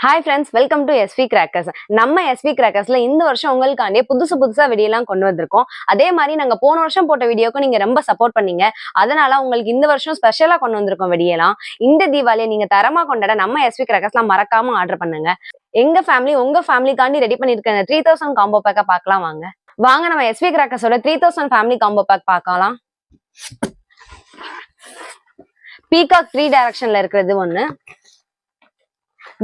Hi friends, welcome to SV Crackers. நம்ம SV கிராக்கர்ஸ்ல இந்த வருஷம் உங்களுக்காண்டியே புதுசா வீடியோலாம் கொண்டு வந்திருக்கோம். அதே மாதிரி நாங்க போன வருஷம் போட்ட வீடியோக்கு நீங்க ரொம்ப சப்போர்ட் பண்ணீங்க. அதனால உங்களுக்கு இந்த வருஷம் ஸ்பெஷலா கொண்டு வந்திருக்கோம் வீடியோலாம். இந்த தீபாவளியை நீங்க தரமா கொண்டாட நம்ம எஸ்வி கிராக்கர்ஸ்லாம் மறக்காம ஆர்டர் பண்ணுங்க. எங்க ஃபேமிலி உங்க ஃபேமிலிக்காண்டி ரெடி பண்ணிருக்க 3000 காம்போ பேக்கை பார்க்கலாம் வாங்க. நம்ம எஸ்வி கிராக்கர்ஸோட 3000 ஃபேமிலி காம்போ பேக் பார்க்கலாம். பீகாக் 3 டைரக்ஷன்ல இருக்கிறது ஒண்ணு,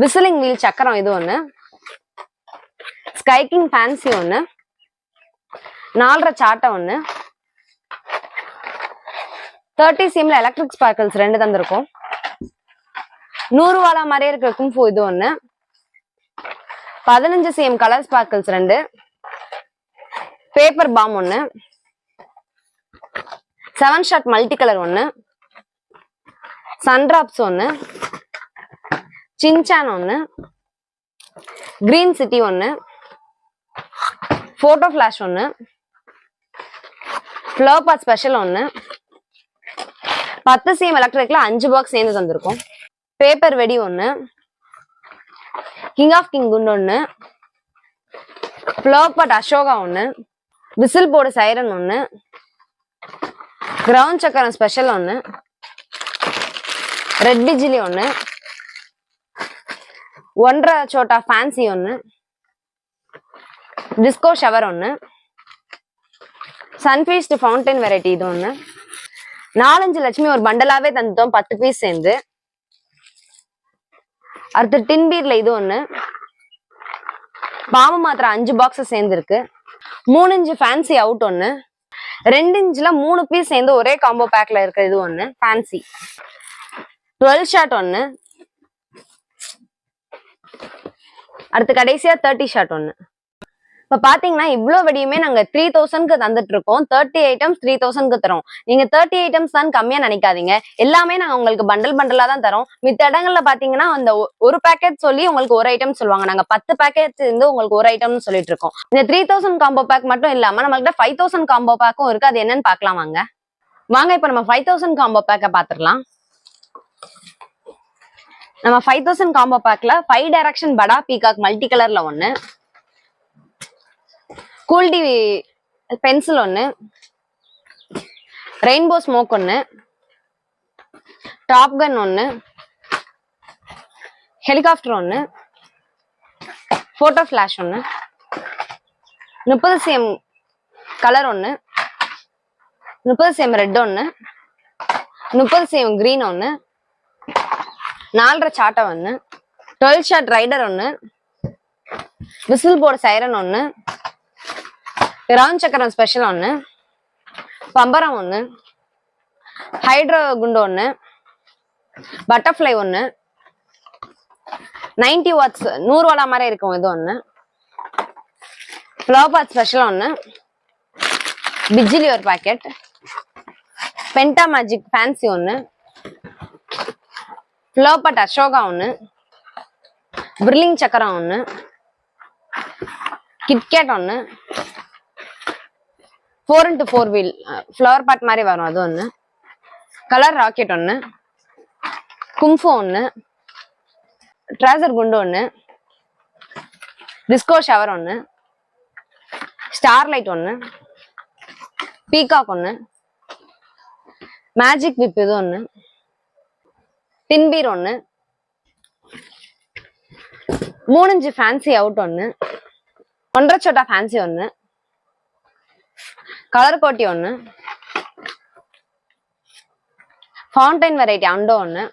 விசிலிங் வீல் சக்கரம் இது ஒண்ணு, ஸ்கைக்கிங் ஃபேன்சி ஒண்ணு, 4.5 சாட்டை ஒண்ணு, 30 cmல எலக்ட்ரிக் ஸ்பார்க்கிள்ஸ் 2 தந்திருக்கும், 100 வாலா மாதிரியே இருக்கிற கும்ஃபு இது ஒண்ணு, 15 cm colour sparkles 2, paper bomb ஒண்ணு, 7 ஷாட் மல்டி கலர் ஒண்ணு, சன்டிராப்ஸ் ஒண்ணு, சின்சான் ஒண்ணு, கிரீன் சிட்டி ஒண்ணு, போட்டோ பிளாஷ் ஒண்ணு, ஃப்ளவர் பாட் ஸ்பெஷல் ஒண்ணு, 10 cm எலக்ட்ரிக்ல 5 பாக்ஸ் சேர்ந்து தந்திருக்கும், பேப்பர் வெடி ஒண்ணு, கிங் ஆஃப் கிங் குண்டு ஒண்ணு, ஃப்ளவர் பாட் அசோகா ஒண்ணு, விசில் போர்டு சைரன் ஒண்ணு, கிரவுண்ட் சக்கரம் ஸ்பெஷல் ஒண்ணு, ரெட் பிஜிலி ஒண்ணு, 1.5 சோட்டா ஃபேன்சி ஒண்ணு, டிஸ்கோ ஷவர் ஒண்ணு, சன்ஃபீஸ்ட் ஃபவுண்டைன் வெரைட்டி இது ஒண்ணு, 4-5 லட்சுமி ஒரு பண்டலாவே தந்துட்டோம் 10 பீஸ் சேர்ந்து. அடுத்து டின் பீர்ல இது ஒண்ணு, பாம்பு மாத்திரம் 5 பாக்ஸ் சேர்ந்து இருக்கு, 3 இன்ச் ஃபேன்சி அவுட் ஒண்ணு, 2 இன்ச்ல 3 பீஸ் சேர்ந்து ஒரே காம்போ பேக்ல இருக்கிற இது ஒண்ணு ஃபேன்சி, 12 ஷாட் ஒண்ணு, அடுத்து கடைசியா 30 ஷாட் ஒண்ணு. இப்ப பாத்தீங்கன்னா இவ்வளவு வெடியுமே நாங்க 3000க்கு தந்துட்டு இருக்கோம். 30 ஐட்டம்ஸ் 3000க்கு தரோம். நீங்க 30 ஐட்டம்ஸ் தான் கம்மியா நினைக்காதீங்க, எல்லாமே நாங்க உங்களுக்கு பண்டலா தான் தரோம். மித்த இடங்கள்ல பாத்தீங்கன்னா அந்த ஒரு பேக்கெட் சொல்லி உங்களுக்கு ஒரு ஐட்டம் சொல்லுவாங்க. நாங்க 10 பேக்கெட் இருந்து உங்களுக்கு ஒரு ஐட்டம்னு சொல்லிட்டு இருக்கோம். இந்த 3000 காம்போ பேக் மட்டும் இல்லாம நம்மள்கிட்ட 5000 காம்போ பேக்கும் இருக்கு. அது என்னன்னு பாக்கலாம் வாங்க இப்ப நம்ம 5000 காம்போ பேக்க பாத்துடலாம். நம்ம 5000 காம்போ பேக்ல 5 டைரக்ஷன் படா பீகாக் மல்டி கலர்ல ஒண்ணு, கூல்டி பென்சில் ஒண்ணு, ரெயின்போ ஸ்மோக் ஒண்ணு, டாப் கன் ஒண்ணு, ஹெலிகாப்டர் ஒண்ணு, போட்டோ பிளாஷ் ஒண்ணு, 30 cm கலர் ஒண்ணு, 30 cm ரெட் ஒண்ணு, 30 cm கிரீன் ஒண்ணு, 4.5 சாட்டை ஒண்ணு, 12 ஷாட் ரைடர் ஒண்ணு, விசில் போர்டு சைரன் ஒண்ணு, கிரவுண்ட் சக்கரம் ஸ்பெஷல் ஒண்ணு, பம்பரம் ஒண்ணு, ஹைட்ரோ குண்டு ஒண்ணு, பட்டர்ஃப்ளை ஒண்ணு, 90 வாட்ஸ் 100 வாலா மாதிரி இருக்கும் இது ஒண்ணு, ஃப்ளவர் பாட் ஸ்பெஷல் ஒண்ணு, பிஜிலி ஒரு பாக்கெட், பென்டா மேஜிக் ஃபேன்சி ஒண்ணு, ஃப்ளவர் பாட் அசோகா ஒண்ணு, பிரில்லிங் சக்கரம் ஒண்ணு, கிட்கேட் ஒண்ணு, 4x4 வீல் ஃப்ளவர் பாட் மாதிரி வரும் அது ஒண்ணு, கலர் ராக்கெட் ஒண்ணு, கும்ஃபு ஒண்ணு, ட்ரேசர் குண்டு ஒண்ணு, டிஸ்கோ ஷவர் ஒண்ணு, ஸ்டார் லைட் ஒண்ணு, பீகாக் ஒண்ணு, மேஜிக் விப் இது ஒண்ணு, டின்பீர் ஒண்ணு, 3 இன்ச் ஃபேன்சி அவுட் ஒண்ணு, 1.5 சோட்டா ஃபேன்சி ஒண்ணு, கலர் கோட்டி ஒண்ணு, ஃபவுண்டைன் வெரைட்டி அண்டோ ஒண்ணு,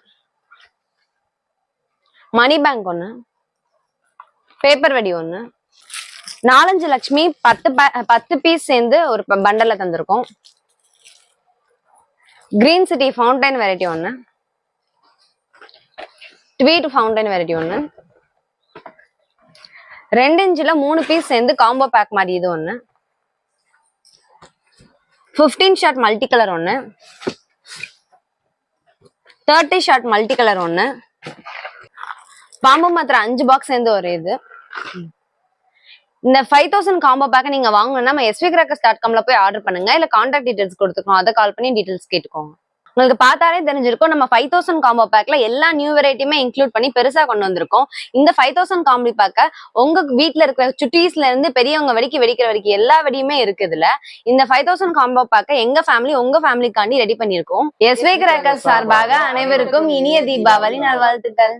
மணி பேங்க் ஒண்ணு, பேப்பர் வெடி ஒண்ணு, 4-5 லட்சுமி 10 பீஸ் சேர்ந்து ஒரு பண்டல்ல தந்திருக்கோம், கிரீன் சிட்டி ஃபவுண்டைன் வெரைட்டி ஒண்ணு, ட்வீட் ஃபவுண்டைன் வெரைட்டி ஒண்ணு, 2 இன்ச்ல 3 பீஸ் சேர்ந்து காம்போ பேக் மாதிரி இது ஒண்ணு, 15 ஷாட் மல்டி கலர் ஒண்ணு, 30 ஷாட் மல்டி கலர் ஒண்ணு, பாம்பு மாத்திரம் 5 பாக்ஸ் சேர்ந்து ஒரு இது. இந்த 5000 காம்போ பேக்க நீங்க வாங்கணும்னா நம்ம svcrackers.com போய் ஆர்டர் பண்ணுங்க, இல்ல கான்டாக்ட் டீடைல்ஸ் கொடுத்துக்கோங்க, அதை கால் பண்ணி டீடைல்ஸ் கேட்டுக்கோங்க. உங்களுக்கு பார்த்தாலே தெரிஞ்சிருக்கும் நம்ம 5000 காம்போ பேக்ல எல்லா நியூ வெரைட்டியுமே இன்க்ளூட் பண்ணி பெருசா கொண்டு வந்திருக்கோம். இந்த 5000 காம்போ பேக்க உங்க வீட்ல இருக்கிற சுட்டீஸ்ல இருந்து பெரியவங்க வரைக்கும் வெடிக்கிற வரைக்கும் எல்லா வெடியுமே இருக்கு இதுல. இந்த 5000 காம்போ பேக்க எங்க ஃபேமிலி உங்க ஃபேமிலிக்காண்டி ரெடி பண்ணியிருக்கோம். எஸ்வே கிராக்கர்ஸ் சார்பாக அனைவருக்கும் இனிய தீபாவளி நல்வாழ்த்துக்கள்.